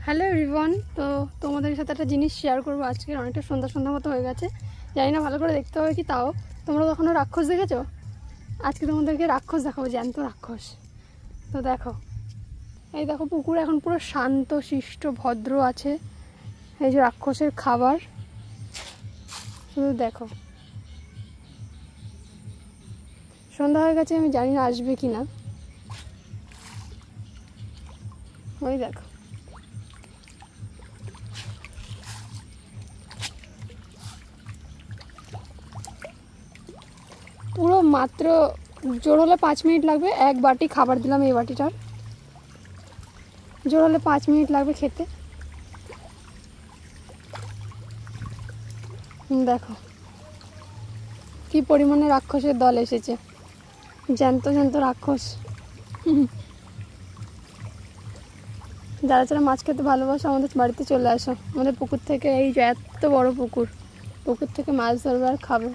Hello everyone. তো তোমাদের সাথে একটা জিনিস শেয়ার করবো আজকে। অনেকটা সন্ধ্যা সন্ধ্যা মতো হয়ে গেছে, জানি না ভালো করে দেখতে হবে কি। তাও তোমরা কখনো রাক্ষস দেখেছো? আজকে তোমাদেরকে রাক্ষস দেখাবো, জ্যান্ত রাক্ষস। তো দেখো, এই দেখো পুকুর এখন পুরো শান্ত শিষ্ট ভদ্র আছে। এই যে রাক্ষসের খাবার, শুধু দেখো। সন্ধ্যা হয়ে গেছে, আমি জানি না আসবে কি না। ওই দেখো, পুরো মাত্র জোর হলে 5 মিনিট লাগবে। এক বাটি খাবার দিলাম, এই বাটিটার জোর হলে 5 মিনিট লাগবে খেতে। দেখো কি পরিমাণে রাক্ষসের দল এসেছে, জ্যান্ত জ্যান্ত রাক্ষস। যারা যারা মাছ খেতে ভালোবাসো আমাদের বাড়িতে চলে আসো। আমাদের পুকুর থেকে, এই যে এত বড় পুকুর, পুকুর থেকে মাছ ধরবে আর খাবে।